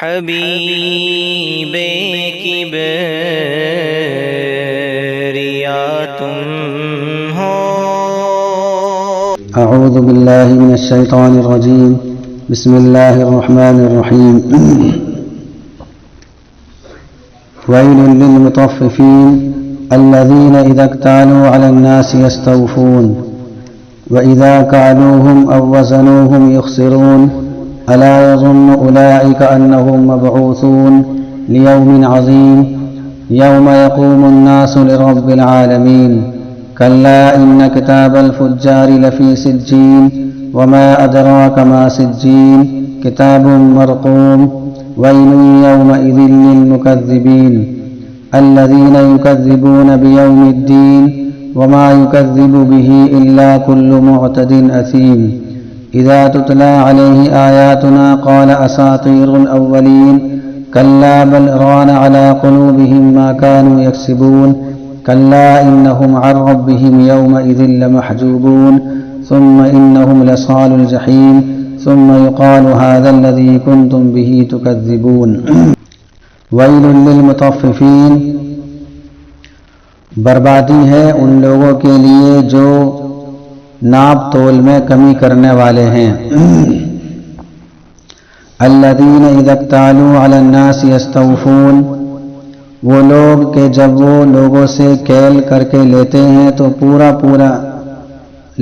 حبیب کبریا تم ہو۔ اعوذ باللہ من الشیطان الرجیم، بسم اللہ الرحمن الرحیم۔ ویل للمطففین الذین اذا اکتالوا علی الناس یستوفون واذا کالوهم او وزنوهم یخسرون الا يظن اولئک انهم مبعوثون لیوم عظیم یوم یقوم الناس لرب العالمین كلا إن كتاب الفجار لفي سجين وما أدراك ما سجين كتاب مرقوم ويل يومئذ للمكذبين الذين يكذبون بيوم الدين وما يكذب به إلا كل معتد أثيم إذا تتلى عليه آياتنا قال أساطير الأولين كلا بل ران على قلوبهم ما كانوا يكسبون كلا إنهم عن ربهم يومئذ لمحجوبون ثم إنهم لصال الجحيم ثم يقال هذا الذي كنتم به تكذبون۔ ويل للمطففين، بربادی ہے ان لوگوں کے لیے جو ناپ تول میں کمی کرنے والے ہیں۔ الذين إذا اكتالوا على الناس يستوفون، وہ لوگ کہ جب وہ لوگوں سے کیل کر کے لیتے ہیں تو پورا پورا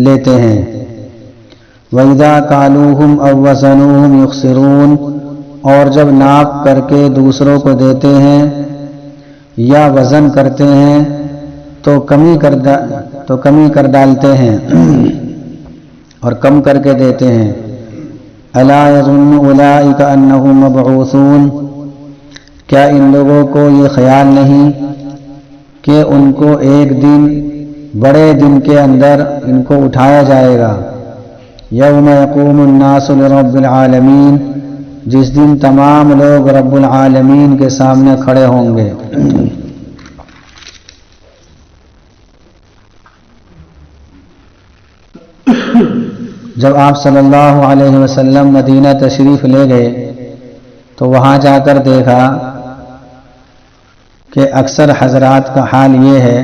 لیتے ہیں۔ وَإِذَا كَالُوهُمْ أَوْ وَزَنُوهُمْ يُخْسِرُونَ، اور جب ناپ کر کے دوسروں کو دیتے ہیں یا وزن کرتے ہیں تو کمی کر ڈالتے ہیں اور کم کر کے دیتے ہیں۔ أَلَا يَظُنُّ أُولَئِكَ أَنَّهُمْ مَبْعُوثُونَ، کیا ان لوگوں کو یہ خیال نہیں کہ ان کو ایک دن بڑے دن کے اندر ان کو اٹھایا جائے گا۔ یوم یقوم الناس لرب العالمین، جس دن تمام لوگ رب العالمین کے سامنے کھڑے ہوں گے۔ جب آپ صلی اللہ علیہ وسلم مدینہ تشریف لے گئے تو وہاں جا کر دیکھا کہ اکثر حضرات کا حال یہ ہے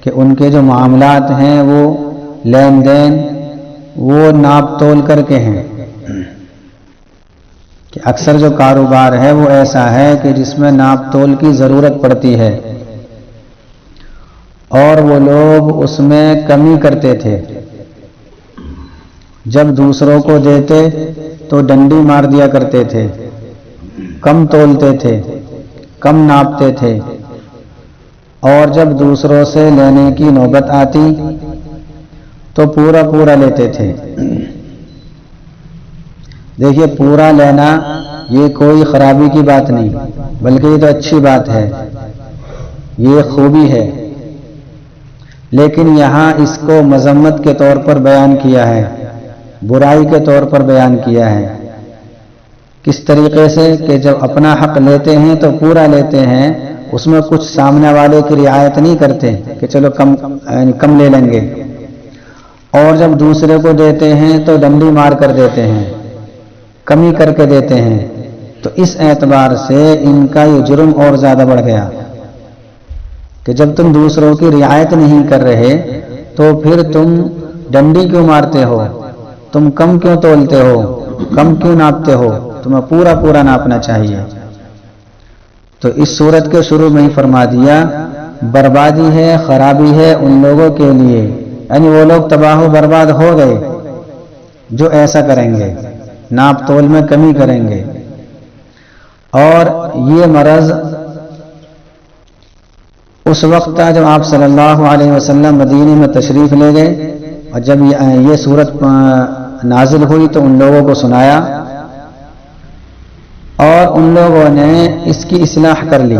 کہ ان کے جو معاملات ہیں وہ لین دین وہ ناپ تول کر کے ہیں، کہ اکثر جو کاروبار ہے وہ ایسا ہے کہ جس میں ناپ تول کی ضرورت پڑتی ہے، اور وہ لوگ اس میں کمی کرتے تھے۔ جب دوسروں کو دیتے تو ڈنڈی مار دیا کرتے تھے، کم تولتے تھے، کم ناپتے تھے، اور جب دوسروں سے لینے کی نوبت آتی تو پورا پورا لیتے تھے۔ دیکھیے، پورا لینا یہ کوئی خرابی کی بات نہیں، بلکہ یہ تو اچھی بات ہے، یہ خوبی ہے، لیکن یہاں اس کو مذمت کے طور پر بیان کیا ہے، برائی کے طور پر بیان کیا ہے۔ کس طریقے سے کہ جب اپنا حق لیتے ہیں تو پورا لیتے ہیں، اس میں کچھ سامنے والے کی رعایت نہیں کرتے کہ چلو کم لے لیں گے، اور جب دوسرے کو دیتے ہیں تو ڈنڈی مار کر دیتے ہیں، کمی کر کے دیتے ہیں۔ تو اس اعتبار سے ان کا یہ جرم اور زیادہ بڑھ گیا کہ جب تم دوسروں کی رعایت نہیں کر رہے تو پھر تم ڈنڈی کیوں مارتے ہو، تم کم کیوں تولتے ہو، کم کیوں ناپتے ہو، تمہیں پورا پورا ناپنا چاہیے۔ تو اس صورت کے شروع میں ہی فرما دیا بربادی ہے، خرابی ہے ان لوگوں کے لیے، یعنی وہ لوگ تباہ و برباد ہو گئے جو ایسا کریں گے، ناپ تول میں کمی کریں گے۔ اور یہ مرض اس وقت تھا جب آپ صلی اللہ علیہ وسلم مدینے میں تشریف لے گئے، اور جب یہ صورت نازل ہوئی تو ان لوگوں کو سنایا، اور ان لوگوں نے اس کی اصلاح کر لی،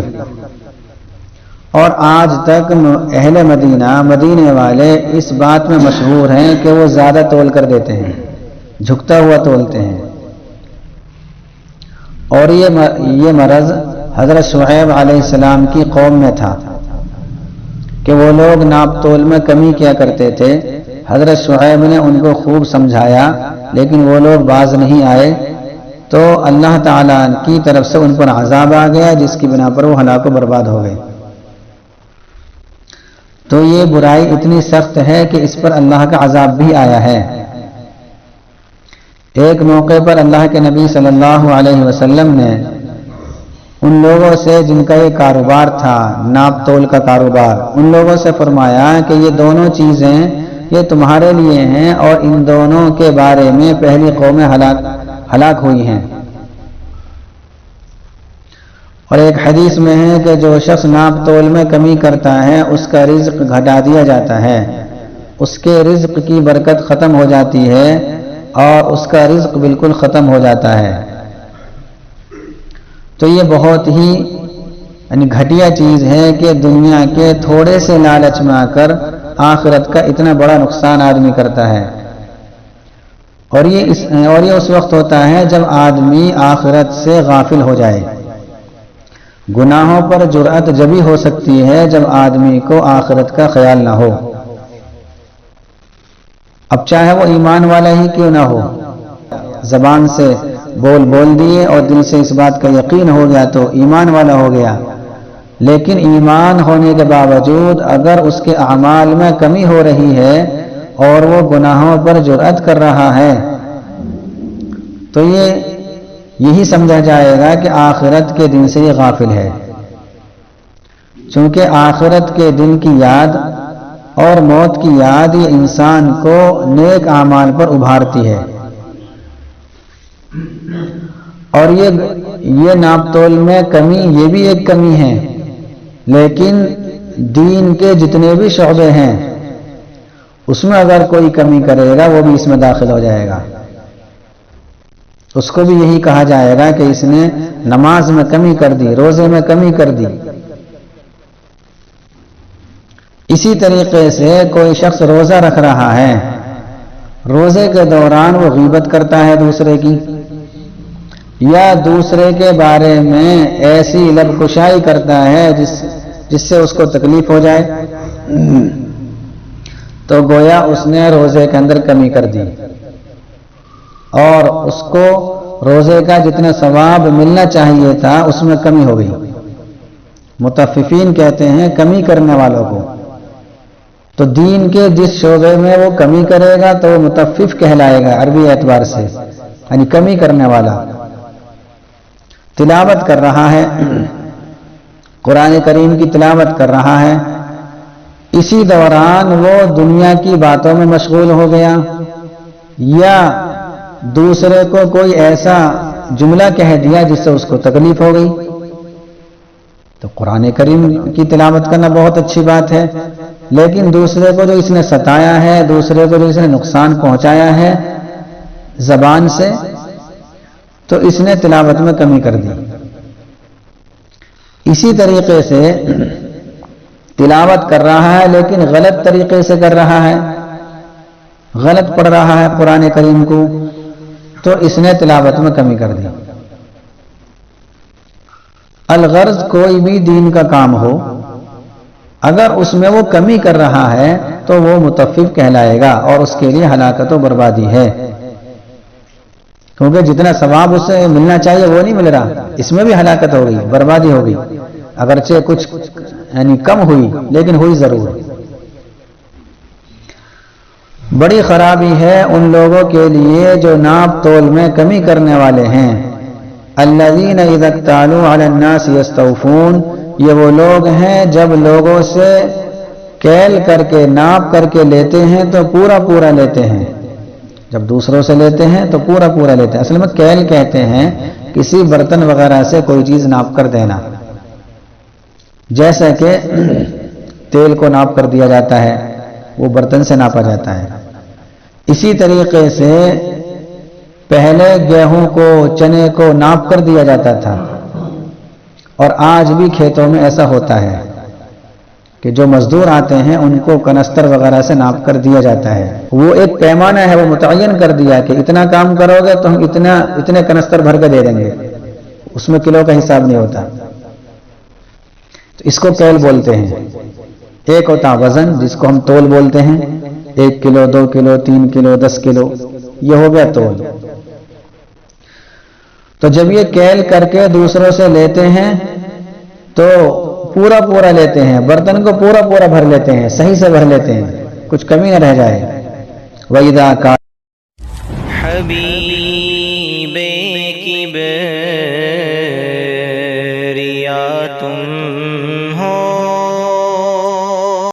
اور آج تک اہل مدینے والے اس بات میں مشہور ہیں کہ وہ زیادہ تول کر دیتے ہیں، جھکتا ہوا تولتے ہیں۔ اور یہ مرض حضرت شعیب علیہ السلام کی قوم میں تھا کہ وہ لوگ ناپ تول میں کمی کیا کرتے تھے۔ حضرت شعیب نے ان کو خوب سمجھایا، لیکن وہ لوگ باز نہیں آئے، تو اللہ تعالیٰ کی طرف سے ان پر عذاب آ گیا جس کی بنا پر وہ ہلاک و برباد ہو گئے۔ تو یہ برائی اتنی سخت ہے کہ اس پر اللہ کا عذاب بھی آیا ہے۔ ایک موقع پر اللہ کے نبی صلی اللہ علیہ وسلم نے ان لوگوں سے جن کا یہ کاروبار تھا، ناپ تول کا کاروبار، ان لوگوں سے فرمایا کہ یہ دونوں چیزیں یہ تمہارے لیے ہیں اور ان دونوں کے بارے میں پہلی قومیں ہلاک ہوئی ہیں۔ اور ایک حدیث میں ہے کہ جو شخص ناپ تول میں کمی کرتا ہے اس کا رزق گھٹا دیا جاتا ہے، اس کے رزق کی برکت ختم ہو جاتی ہے اور اس کا رزق بالکل ختم ہو جاتا ہے۔ تو یہ بہت ہی گھٹیا چیز ہے کہ دنیا کے تھوڑے سے لالچ میں آ کر آخرت کا اتنا بڑا نقصان آدمی کرتا ہے۔ اور یہ اس وقت ہوتا ہے جب آدمی آخرت سے غافل ہو جائے۔ گناہوں پر جرأت جبھی ہو سکتی ہے جب آدمی کو آخرت کا خیال نہ ہو۔ اب چاہے وہ ایمان والا ہی کیوں نہ ہو، زبان سے بول دیے اور دل سے اس بات کا یقین ہو گیا تو ایمان والا ہو گیا، لیکن ایمان ہونے کے باوجود اگر اس کے اعمال میں کمی ہو رہی ہے اور وہ گناہوں پر جرأت کر رہا ہے تو یہی سمجھا جائے گا کہ آخرت کے دن سے یہ غافل ہے، چونکہ آخرت کے دن کی یاد اور موت کی یاد یہ انسان کو نیک اعمال پر ابھارتی ہے۔ اور یہ ناپ تول میں کمی یہ بھی ایک کمی ہے، لیکن دین کے جتنے بھی شعبے ہیں اس میں اگر کوئی کمی کرے گا وہ بھی اس میں داخل ہو جائے گا، اس کو بھی یہی کہا جائے گا کہ اس نے نماز میں کمی کر دی، روزے میں کمی کر دی۔ اسی طریقے سے کوئی شخص روزہ رکھ رہا ہے، روزے کے دوران وہ غیبت کرتا ہے دوسرے کی، یا دوسرے کے بارے میں ایسی لب کشائی کرتا ہے جس سے اس کو تکلیف ہو جائے، تو گویا اس نے روزے کے اندر کمی کر دی اور اس کو روزے کا جتنا ثواب ملنا چاہیے تھا اس میں کمی ہو گئی۔ متففین کہتے ہیں کمی کرنے والوں کو، تو دین کے جس شعبے میں وہ کمی کرے گا تو وہ متفف کہلائے گا عربی اعتبار سے، یعنی کمی کرنے والا۔ تلاوت کر رہا ہے، قرآن کریم کی تلاوت کر رہا ہے، اسی دوران وہ دنیا کی باتوں میں مشغول ہو گیا یا دوسرے کو کوئی ایسا جملہ کہہ دیا جس سے اس کو تکلیف ہو گئی، تو قرآن کریم کی تلاوت کرنا بہت اچھی بات ہے، لیکن دوسرے کو جو اس نے ستایا ہے، دوسرے کو جو اس نے نقصان پہنچایا ہے زبان سے، تو اس نے تلاوت میں کمی کر دی۔ اسی طریقے سے تلاوت کر رہا ہے لیکن غلط طریقے سے کر رہا ہے، غلط پڑھ رہا ہے قرآن کریم کو، تو اس نے تلاوت میں کمی کر دی۔ الغرض کوئی بھی دین کا کام ہو، اگر اس میں وہ کمی کر رہا ہے تو وہ متفف کہلائے گا اور اس کے لیے ہلاکت و بربادی ہے، کیونکہ جتنا ثواب اسے ملنا چاہیے وہ نہیں مل رہا، اس میں بھی ہلاکت ہو گئی، بربادی ہو گئی، اگرچہ کچھ یعنی کم ہوئی لیکن ہوئی ضرور۔ بڑی خرابی ہے ان لوگوں کے لیے جو ناپ تول میں کمی کرنے والے ہیں۔ الذین اذا اکتالوا علی الناس یستوفون، یہ وہ لوگ ہیں جب لوگوں سے کیل کر کے ناپ کر کے لیتے ہیں تو پورا پورا لیتے ہیں، جب دوسروں سے لیتے ہیں تو پورا پورا لیتے ہیں۔ اصل میں کیل کہتے ہیں کسی برتن وغیرہ سے کوئی چیز ناپ کر دینا، جیسا کہ تیل کو ناپ کر دیا جاتا ہے وہ برتن سے ناپا جاتا ہے۔ اسی طریقے سے پہلے گیہوں کو چنے کو ناپ کر دیا جاتا تھا، اور آج بھی کھیتوں میں ایسا ہوتا ہے کہ جو مزدور آتے ہیں ان کو کنستر وغیرہ سے ناپ کر دیا جاتا ہے، وہ ایک پیمانہ ہے، وہ متعین کر دیا کہ اتنا کام کرو گے تو ہم اتنے کنستر بھر کے دے دیں گے، اس میں کلو کا حساب نہیں ہوتا، تو اس کو کیل بولتے ہیں۔ ایک ہوتا وزن جس کو ہم تول بولتے ہیں، 1 کلو 2 کلو 3 کلو 10 کلو، یہ ہو گیا تول۔ تو جب یہ کیل کر کے دوسروں سے لیتے ہیں تو پورا پورا لیتے ہیں، برتن کو پورا پورا بھر لیتے ہیں، صحیح سے بھر لیتے ہیں، کچھ کمی نہ رہ جائے۔ وَإِذَا كَانَ حبیب کبریاتم